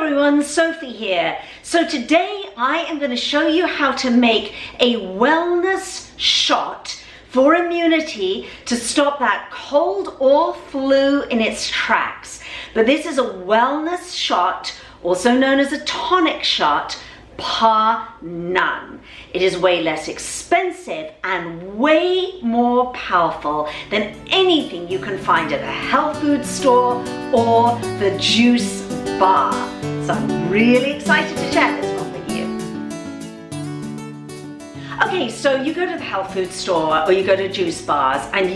everyone, Sophie here. So today I am going to show you how to make a wellness shot for immunity to stop that cold or flu in its tracks. But this is a wellness shot, also known as a tonic shot, par none. It is way less expensive and way more powerful than anything you can find at the health food store or the juice bar. So I'm really excited to share this one with you. Okay, so you go to the health food store or you go to juice bars and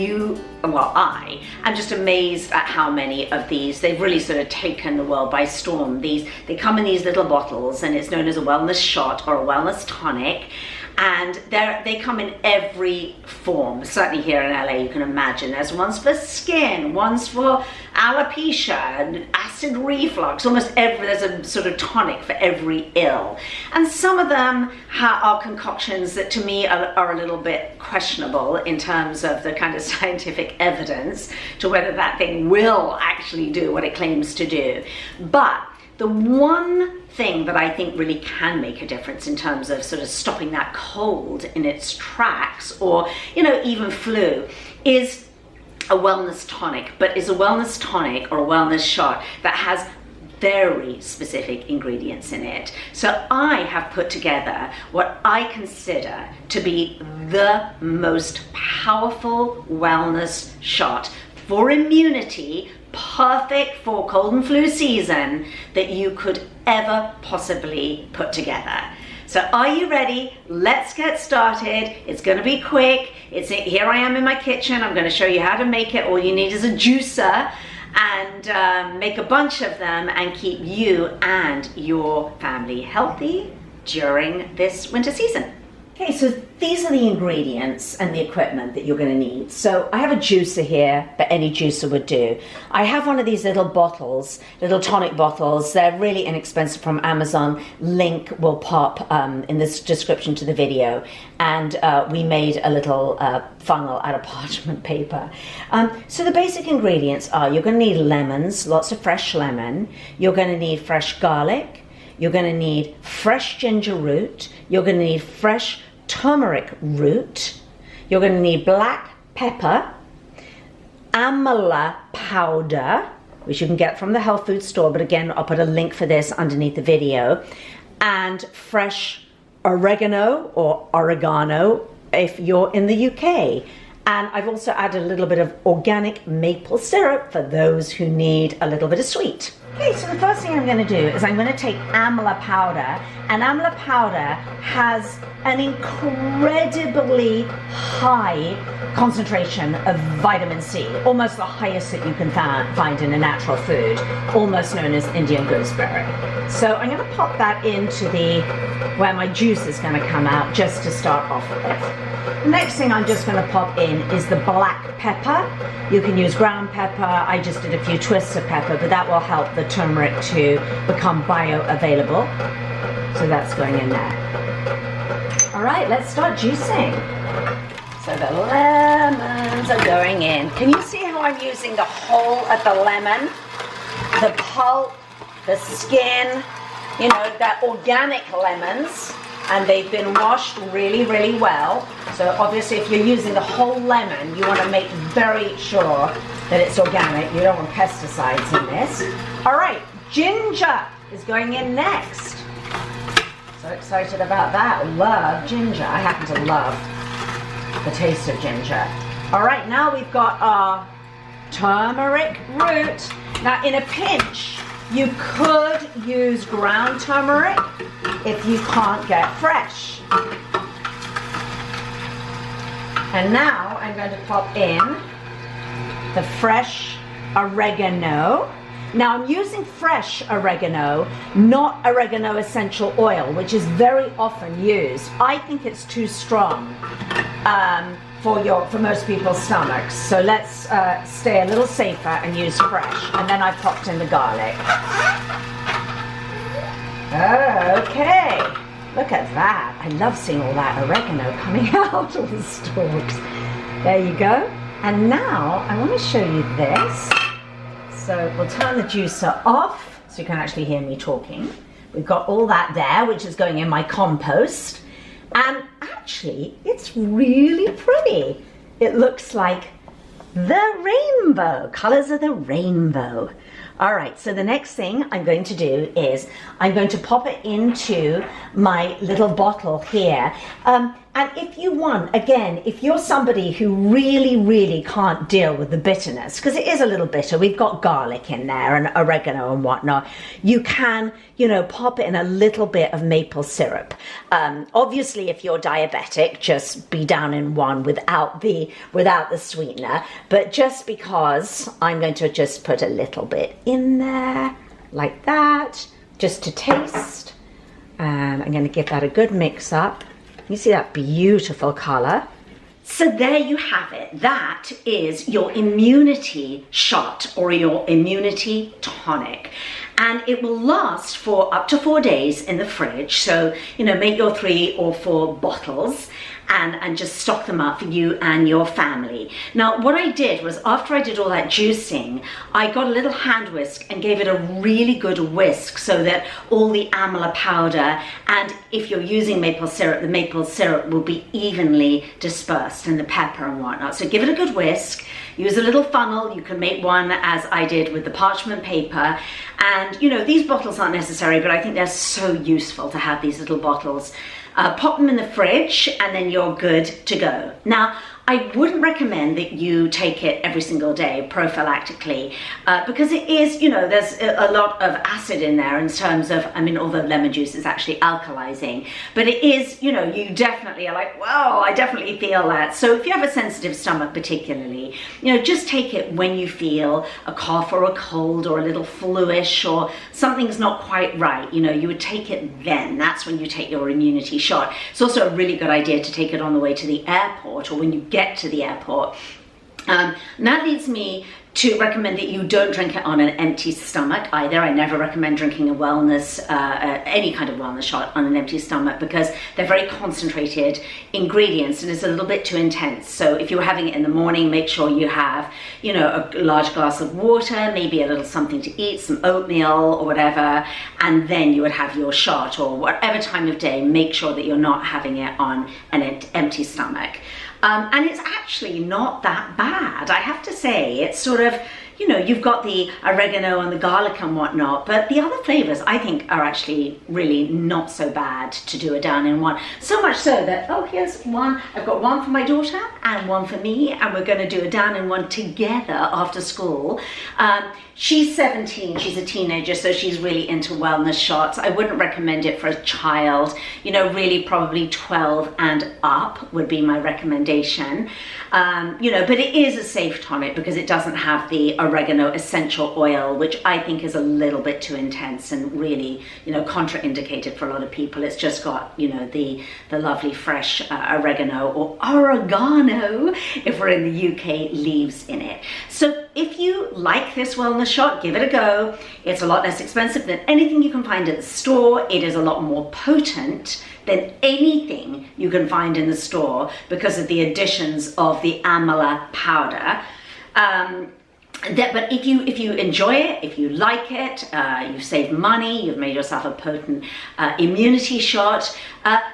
I am just amazed at how many of these, they've really sort of taken the world by storm. They come in these little bottles and it's known as a wellness shot or a wellness tonic. And they come in every form. Certainly here in LA, you can imagine. There's ones for skin, ones for alopecia, acid reflux, there's a sort of tonic for every ill. And some of them are concoctions that to me are a little bit questionable in terms of the kind of scientific evidence to whether that thing will actually do what it claims to do. But the one thing that I think really can make a difference in terms of sort of stopping that cold in its tracks or, even flu is a wellness tonic, but is a wellness tonic or a wellness shot that has very specific ingredients in it. So I have put together what I consider to be the most powerful wellness shot for immunity, perfect for cold and flu season, that you could ever possibly put together. So are you ready? Let's get started. It's going to be quick. Here I am in my kitchen. I'm going to show you how to make it. All you need is a juicer and make a bunch of them and keep you and your family healthy during this winter season. Okay, so these are the ingredients and the equipment that you're going to need. So I have a juicer here, but any juicer would do. I have one of these little bottles, little tonic bottles. They're really inexpensive from Amazon. Link will pop in this description to the video. And we made a little funnel out of parchment paper. So the basic ingredients are you're going to need lemons, lots of fresh lemon. You're going to need fresh garlic. You're going to need fresh ginger root. You're going to need fresh turmeric root. You're going to need black pepper, Amla powder, which you can get from the health food store, but again, I'll put a link for this underneath the video, and fresh oregano or oregano if you're in the UK. And I've also added a little bit of organic maple syrup for those who need a little bit of sweet. Okay, so the first thing I'm going to do is I'm going to take Amla powder, and Amla powder has an incredibly high concentration of vitamin C, almost the highest that you can find in a natural food, almost known as Indian gooseberry. So I'm going to pop that into where my juice is going to come out just to start off with. The next thing I'm just going to pop in is the black pepper. You can use ground pepper. I just did a few twists of pepper, but that will help the turmeric to become bioavailable. So that's going in there. All right, let's start juicing. So the lemons are going in. Can you see how I'm using the whole of the lemon? The pulp, the skin, that organic lemons. And they've been washed really, really well. So obviously if you're using the whole lemon, you want to make very sure that it's organic. You don't want pesticides in this. All right, ginger is going in next. So excited about that. Love ginger. I happen to love the taste of ginger. All right, now we've got our turmeric root. Now in a pinch, you could use ground turmeric if you can't get fresh. And now I'm going to pop in the fresh oregano. Now I'm using fresh oregano, not oregano essential oil, which is very often used. I think it's too strong for most people's stomachs. So let's stay a little safer and use fresh. And then I popped in the garlic. Okay, look at that. I love seeing all that oregano coming out of the stalks. There you go. And now I want to show you this. So we'll turn the juicer off so you can actually hear me talking. We've got all that there, which is going in my compost. And actually, it's really pretty. It looks like the rainbow, colors of the rainbow. All right, so the next thing I'm going to do is I'm going to pop it into my little bottle here. And if you want, again, if you're somebody who really can't deal with the bitterness, because it is a little bitter, we've got garlic in there and oregano and whatnot, you can, you know, pop in a little bit of maple syrup. Obviously, if you're diabetic, just be down in one without the sweetener. But just because I'm going to just put a little bit in there, like that, just to taste. And I'm going to give that a good mix up. You see that beautiful color? So there you have it. That is your immunity shot or your immunity tonic. And it will last for up to 4 days in the fridge. So, you know, make your 3 or 4 bottles and just stock them up for you and your family. Now, what I did was after I did all that juicing, I got a little hand whisk and gave it a really good whisk so that all the amla powder, and if you're using maple syrup, the maple syrup will be evenly dispersed, and the pepper and whatnot. So give it a good whisk. Use a little funnel. You can make one as I did with the parchment paper. And, you know, these bottles aren't necessary, but I think they're so useful to have these little bottles. Pop them in the fridge and then you're good to go. Now, I wouldn't recommend that you take it every single day prophylactically because it is, you know, there's a lot of acid in there in terms of, I mean, although lemon juice is actually alkalizing, but it is, you know, you definitely are like, whoa, I definitely feel that. So if you have a sensitive stomach particularly, you know, just take it when you feel a cough or a cold or a little fluish or something's not quite right. You know, you would take it then. That's when you take your immunity shot. It's also a really good idea to take it on the way to the airport or when you get to the airport. And that leads me to recommend that you don't drink it on an empty stomach either. I never recommend drinking a wellness, any kind of wellness shot on an empty stomach because they're very concentrated ingredients and it's a little bit too intense. So if you're having it in the morning, make sure you have, you know, a large glass of water, maybe a little something to eat, some oatmeal or whatever, and then you would have your shot or whatever time of day. Make sure that you're not having it on an empty stomach. And it's actually not that bad, I have to say. It's sort of, you know, you've got the oregano and the garlic and whatnot, but the other flavors I think are actually really not so bad to do a down in one. So much so that, oh, here's one. I've got one for my daughter and one for me, and we're going to do a down in one together after school. She's 17, she's a teenager, so she's really into wellness shots. I wouldn't recommend it for a child, you know, really probably 12 and up would be my recommendation. You know, but it is a safe tonic because it doesn't have the oregano essential oil, which I think is a little bit too intense and really, you know, contraindicated for a lot of people. It's just got, you know, the lovely fresh oregano or oregano, if we're in the UK, leaves in it. So if you like this wellness shot, give it a go. It's a lot less expensive than anything you can find at the store. It is a lot more potent than anything you can find in the store because of the additions of the amla powder. But if you enjoy it, if you like it, you've saved money, you've made yourself a potent immunity shot,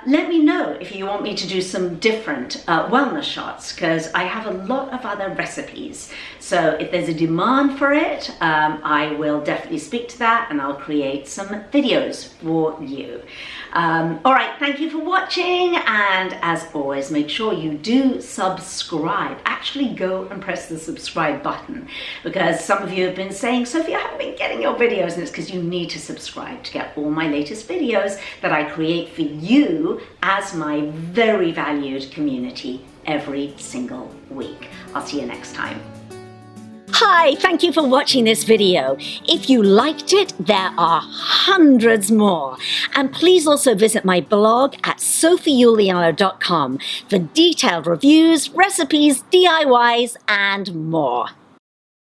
let me know if you want me to do some different wellness shots because I have a lot of other recipes. So if there's a demand for it, I will definitely speak to that and I'll create some videos for you. All right, thank you for watching, and as always, make sure you do subscribe. Actually go and press the subscribe button because some of you have been saying, Sophie, I haven't been getting your videos, and it's because you need to subscribe to get all my latest videos that I create for you as my very valued community every single week. I'll see you next time. Hi, thank you for watching this video. If you liked it, there are hundreds more. And please also visit my blog at sophieuliano.com for detailed reviews, recipes, DIYs, and more.